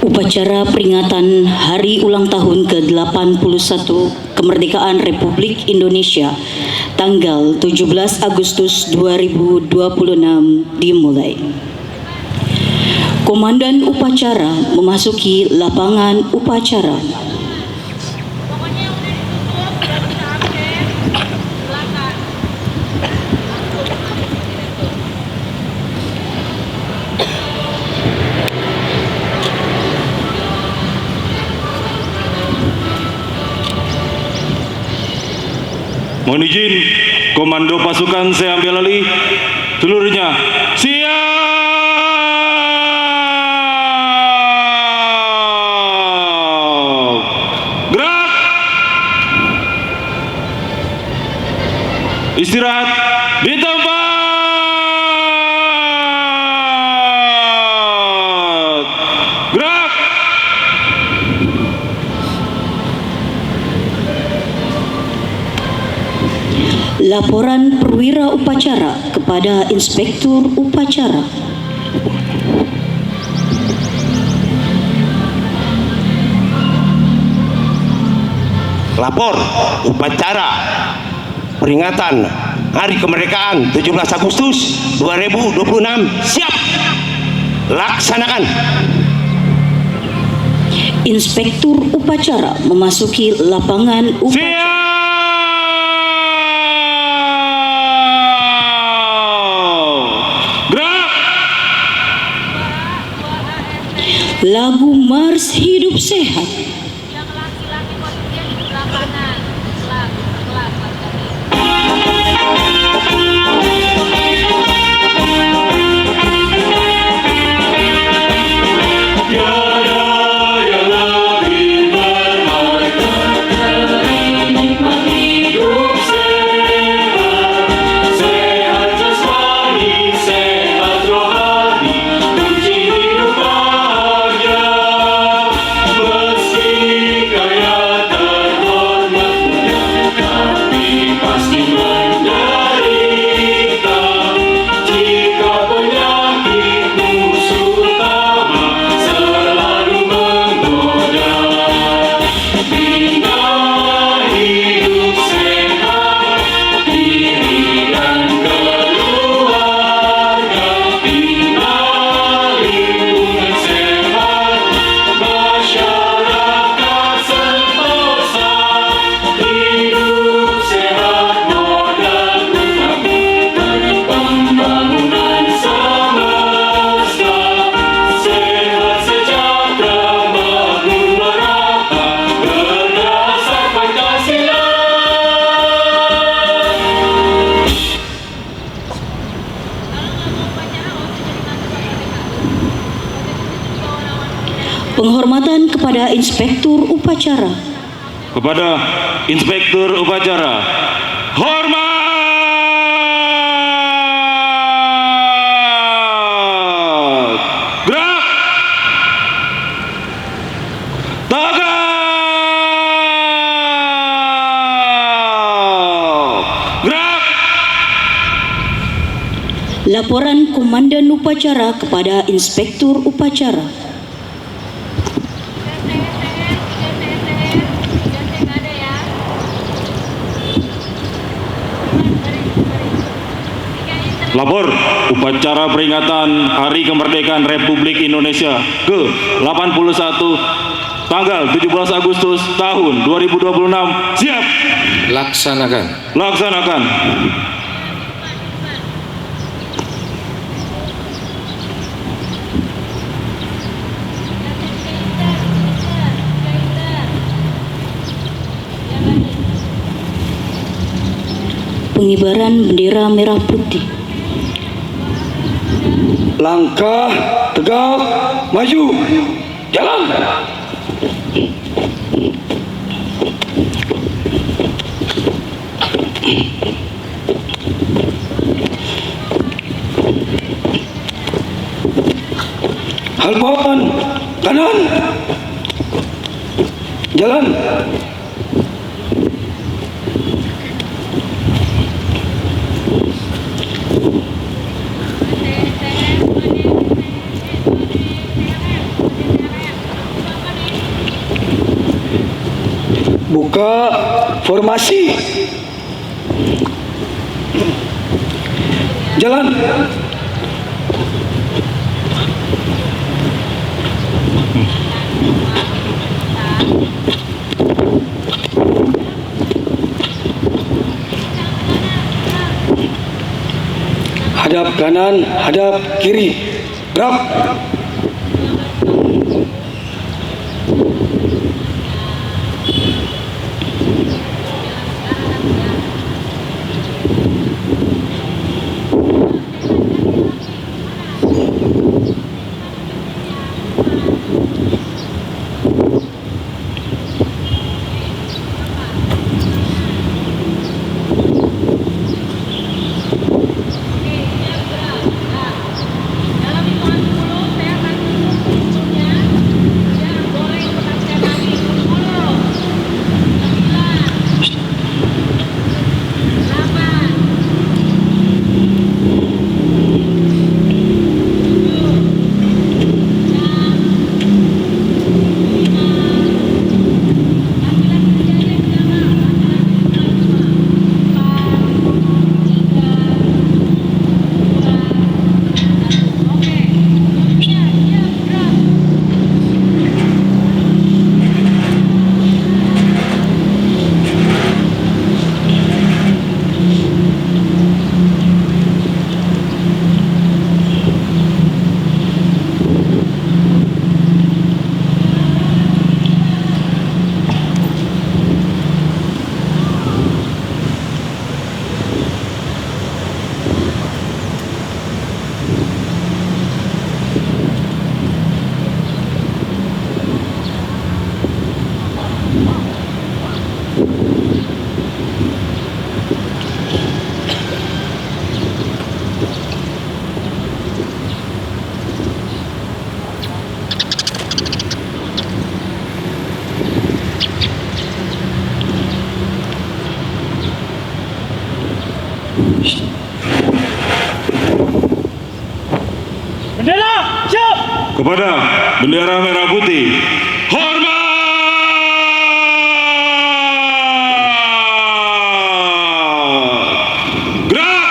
Upacara peringatan Hari Ulang Tahun ke-81 Kemerdekaan Republik Indonesia tanggal 17 Agustus 2026 dimulai. Komandan upacara memasuki lapangan upacara. Mohon izin, komando pasukan saya ambil alih. Seluruhnya siap. Gerak. Istirahat di tempat. Gerak. Laporan perwira upacara kepada Inspektur Upacara. Lapor upacara peringatan Hari Kemerdekaan 17 Agustus 2026 siap. Laksanakan. Inspektur Upacara memasuki lapangan upacara. Lagu Mars Hidup Sehat. Yang laki-laki posisinya di sebelah kanan. Penghormatan kepada Inspektur Upacara. Kepada Inspektur Upacara, hormat. Gerak. Tagap. Gerak. Laporan Komandan Upacara kepada Inspektur Upacara. Lapor upacara peringatan Hari Kemerdekaan Republik Indonesia ke-81 tanggal 17 Agustus tahun 2026 siap. Laksanakan. Laksanakan. Pengibaran bendera merah putih. Langkah tegak maju. Jalan. Halpan kanan. Jalan. Buka formasi. Jalan. Hadap kanan, hadap kiri. Gerak. Dalam hitungan 10 saya akan tutup pintunya. Ya, boleh ikutan saya lagi. 10, 10. Kepada bendera merah putih, hormat! Gerak!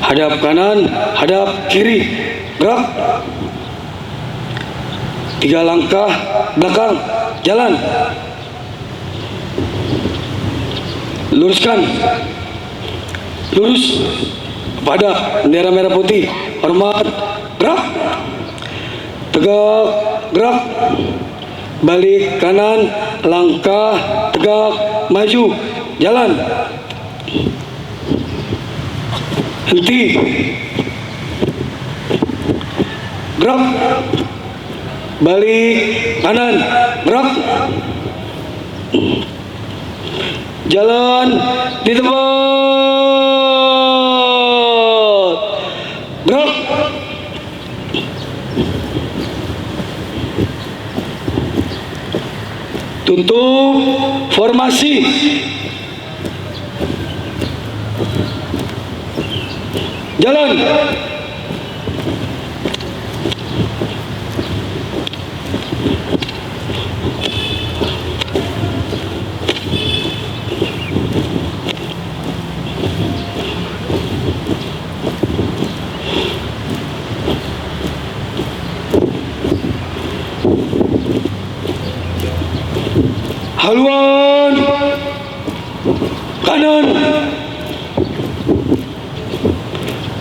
Hadap kanan, hadap kiri, gerak. 3 langkah belakang, jalan. Luruskan, lurus pada bendera merah putih. Hormat, gerak. Tegak, gerak. Balik kanan, langkah, tegak, maju, jalan. Henti. Gerak. Balik kanan, gerak. Jalan di tempat. Gerak. Tutup formasi. Jalan. Haluan kanan,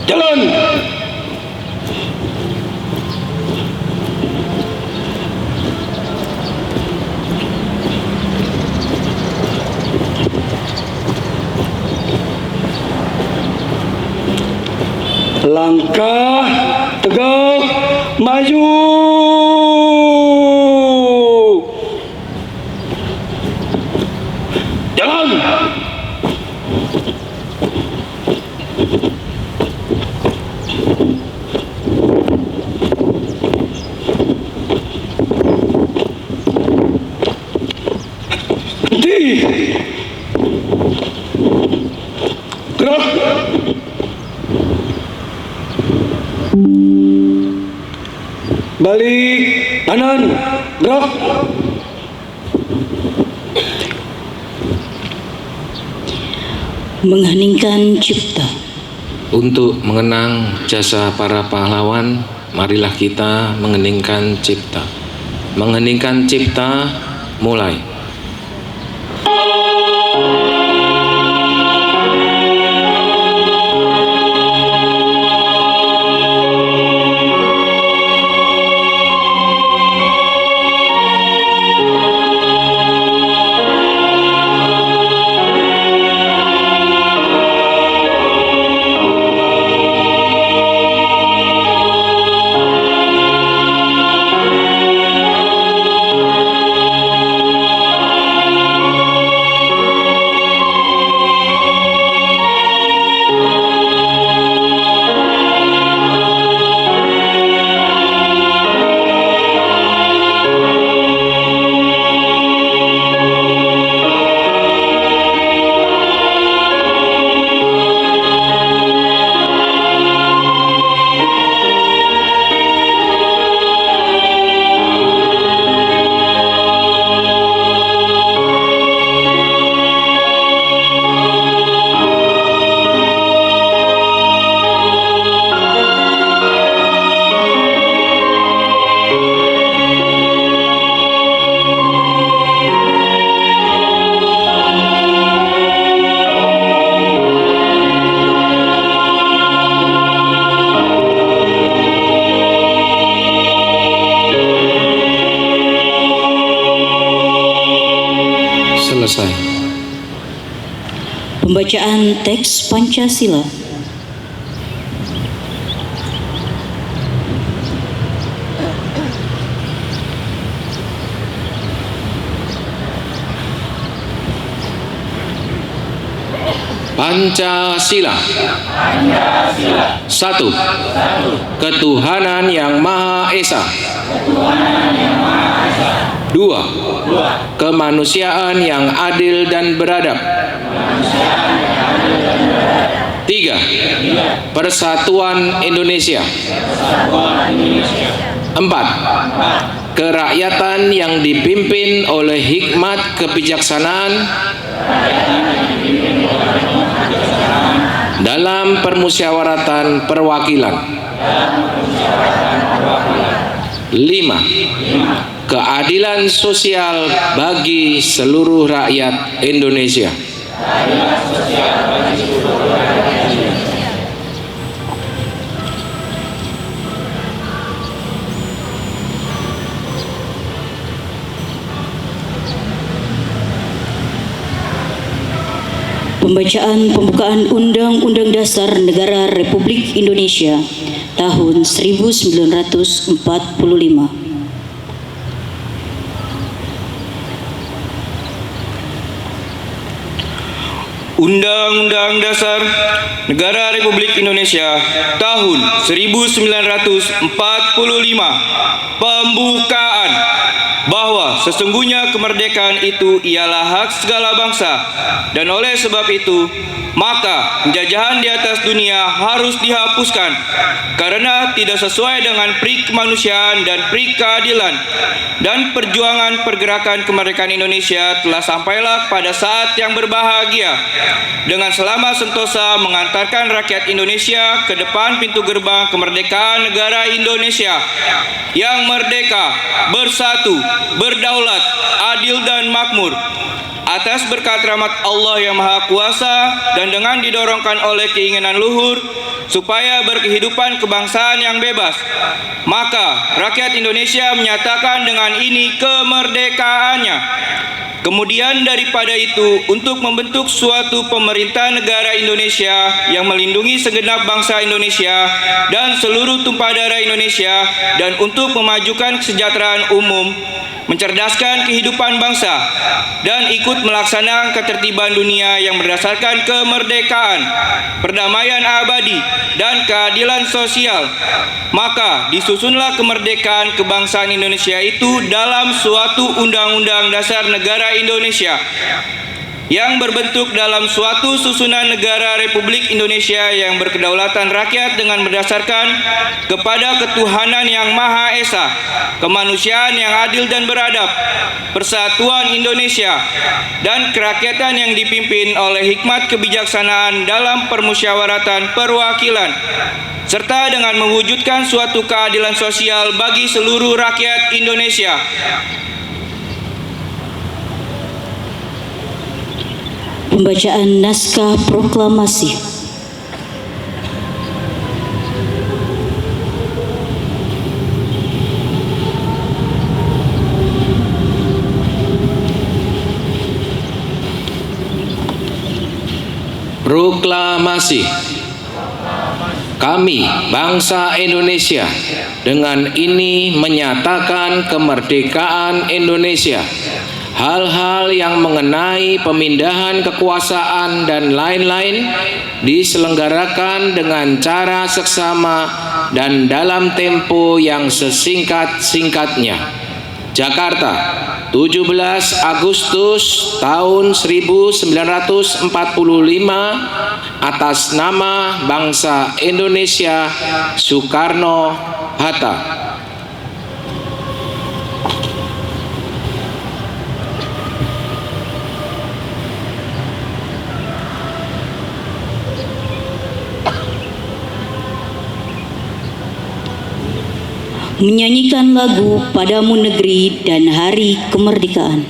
jalan. Langkah tegak, maju. Jalan. Henti. Gerak. Balik kanan, gerak. Mengheningkan cipta. Untuk mengenang jasa para pahlawan, marilah kita mengheningkan cipta. Mengheningkan cipta, mulai. Selesai. Pembacaan teks Pancasila. Pancasila. Satu. Ketuhanan yang Maha Esa. Dua. Kemanusiaan yang adil dan beradab. Tiga. Persatuan Indonesia. 4. Kerakyatan yang dipimpin oleh hikmat kebijaksanaan dalam permusyawaratan perwakilan. 5. Keadilan sosial bagi seluruh rakyat Indonesia. Pembacaan pembukaan Undang-Undang Dasar Negara Republik Indonesia tahun 1945. Undang-Undang Dasar Negara Republik Indonesia tahun 1945. Pembukaan. Bahwa sesungguhnya kemerdekaan itu ialah hak segala bangsa, dan oleh sebab itu maka penjajahan di atas dunia harus dihapuskan karena tidak sesuai dengan pri kemanusiaan dan pri keadilan, dan perjuangan pergerakan kemerdekaan Indonesia telah sampailah pada saat yang berbahagia dengan selamat sentosa mengantarkan rakyat Indonesia ke depan pintu gerbang kemerdekaan negara Indonesia yang merdeka, bersatu, berdaulat, adil dan makmur atas berkat rahmat Allah yang Maha Kuasa, dan dengan didorongkan oleh keinginan luhur supaya berkehidupan kebangsaan yang bebas, maka rakyat Indonesia menyatakan dengan ini kemerdekaannya. Kemudian daripada itu, untuk membentuk suatu pemerintah negara Indonesia yang melindungi segenap bangsa Indonesia dan seluruh tumpah darah Indonesia, dan untuk memajukan kesejahteraan umum, mencerdaskan kehidupan bangsa, dan ikut melaksanakan ketertiban dunia yang berdasarkan kemerdekaan, perdamaian abadi, dan keadilan sosial, maka disusunlah kemerdekaan kebangsaan Indonesia itu dalam suatu Undang-Undang Dasar Negara Indonesia yang berbentuk dalam suatu susunan negara Republik Indonesia yang berkedaulatan rakyat dengan berdasarkan kepada ketuhanan yang Maha Esa, kemanusiaan yang adil dan beradab, persatuan Indonesia, dan kerakyatan yang dipimpin oleh hikmat kebijaksanaan dalam permusyawaratan perwakilan, serta dengan mewujudkan suatu keadilan sosial bagi seluruh rakyat Indonesia. Pembacaan naskah proklamasi. Proklamasi. Kami, bangsa Indonesia, dengan ini menyatakan kemerdekaan Indonesia. Hal-hal yang mengenai pemindahan kekuasaan dan lain-lain diselenggarakan dengan cara seksama dan dalam tempo yang sesingkat-singkatnya. Jakarta, 17 Agustus tahun 1945, atas nama bangsa Indonesia, Soekarno-Hatta. Menyanyikan lagu Padamu Negeri dan Hari Kemerdekaan.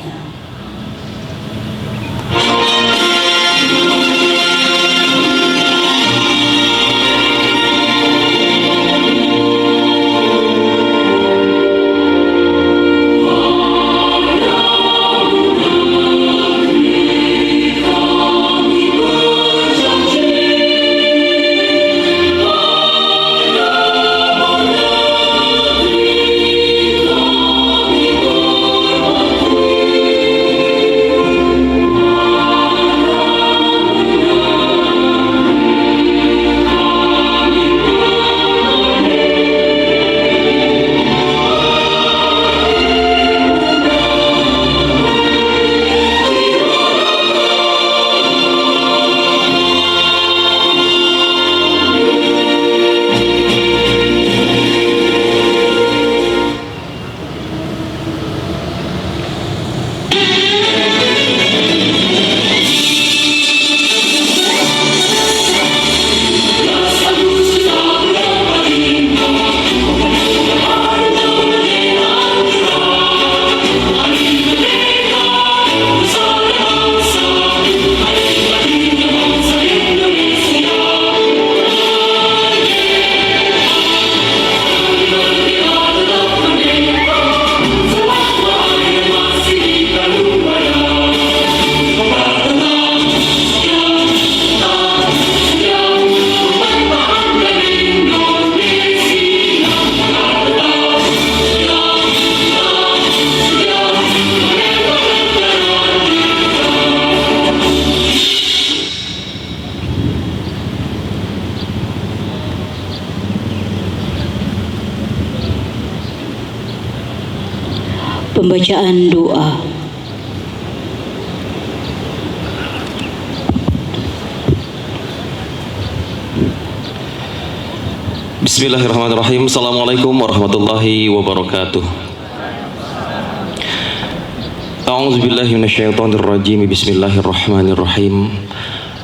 Pembacaan doa. Bismillahirrahmanirrahim. Assalamualaikum warahmatullahi wabarakatuh. A'udzubillahi minasyaitonirrajim. Bismillahirrahmanirrahim.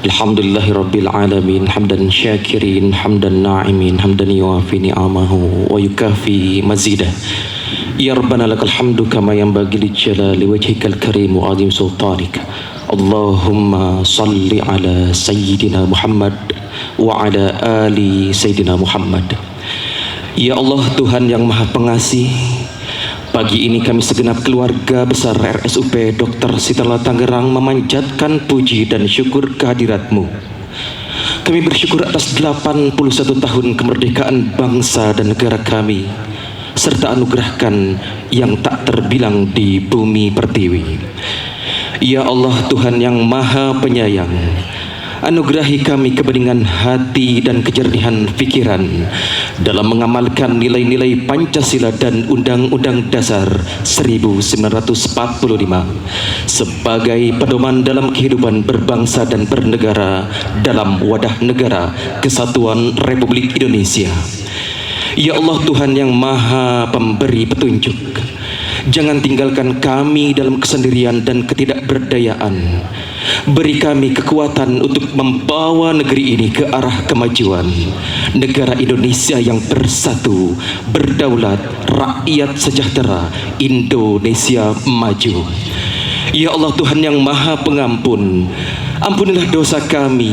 Alhamdulillahirabbil alamin, hamdan syakirin, hamdan na'imin, hamdan yuwafi ni'amahu wa yukafi mazidah. Ya Rabbana lakal hamdu kama yanbaghi li jalali wajhikal karim wa 'azim sultanik. Allahumma salli ala sayyidina Muhammad wa ala ali sayyidina Muhammad. Ya Allah, Tuhan yang Maha Pengasih, pagi ini kami segenap keluarga besar RSUP Dr. Sitala Tangerang memanjatkan puji dan syukur kehadirat-Mu. Kami bersyukur atas 81 tahun kemerdekaan bangsa dan negara kami, serta anugerahkan yang tak terbilang di bumi pertiwi. Ya Allah, Tuhan yang Maha Penyayang, anugerahi kami kebeningan hati dan kejernihan pikiran dalam mengamalkan nilai-nilai Pancasila dan Undang-Undang Dasar 1945 sebagai pedoman dalam kehidupan berbangsa dan bernegara dalam wadah negara Kesatuan Republik Indonesia. Ya Allah, Tuhan yang Maha Pemberi Petunjuk, jangan tinggalkan kami dalam kesendirian dan ketidakberdayaan. Beri kami kekuatan untuk membawa negeri ini ke arah kemajuan. Negara Indonesia yang bersatu, berdaulat, rakyat sejahtera, Indonesia maju. Ya Allah, Tuhan yang Maha Pengampun, ampunilah dosa kami,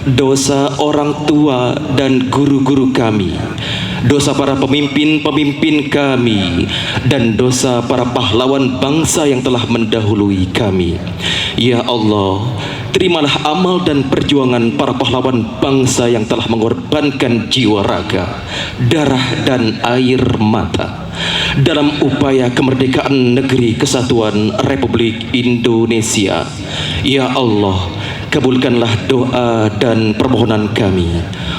dosa orang tua dan guru-guru kami, dosa para pemimpin-pemimpin kami, dan dosa para pahlawan bangsa yang telah mendahului kami. Ya Allah, terimalah amal dan perjuangan para pahlawan bangsa yang telah mengorbankan jiwa raga, darah dan air mata dalam upaya kemerdekaan negeri Kesatuan Republik Indonesia. Ya Allah, kabulkanlah doa dan permohonan kami.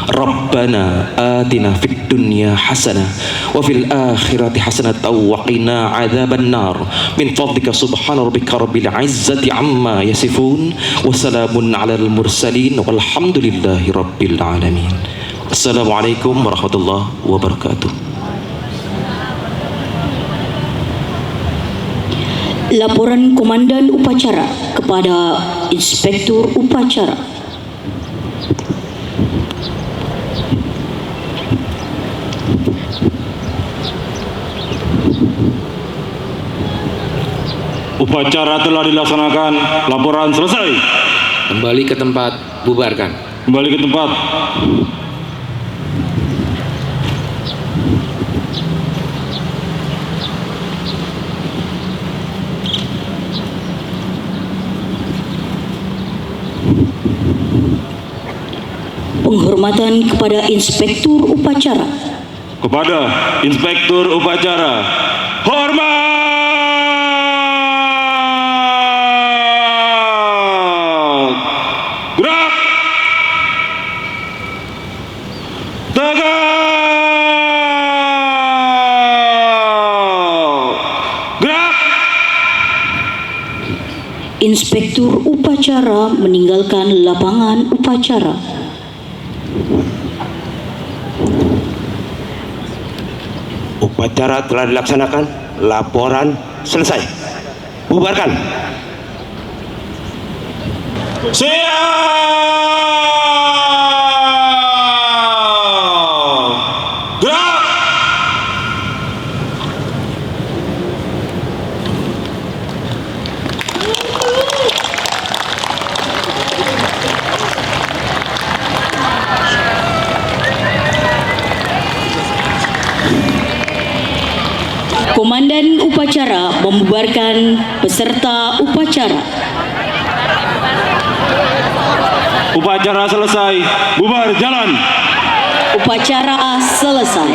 Rabbana atina fid dunya hasanah wa fil akhirati hasanah wa qina adzaban nar. Min fadlika subhana rabbika rabbil izzati amma yasifun wa salamun alal mursalin walhamdulillahi rabbil alamin. Assalamualaikum warahmatullahi wabarakatuh. Laporan Komandan Upacara kepada Inspektur Upacara. Upacara telah dilaksanakan. Laporan selesai. Kembali ke tempat, bubarkan. Kembali ke tempat. Penghormatan kepada Inspektur Upacara. Kepada Inspektur Upacara, hormat! Gerak! Tegak! Gerak! Inspektur Upacara meninggalkan lapangan upacara. Upacara telah dilaksanakan. Laporan selesai. Bubarkan. Siap! Gerak! Komandan Upacara membubarkan peserta upacara. Upacara selesai. Bubar, jalan. Upacara selesai.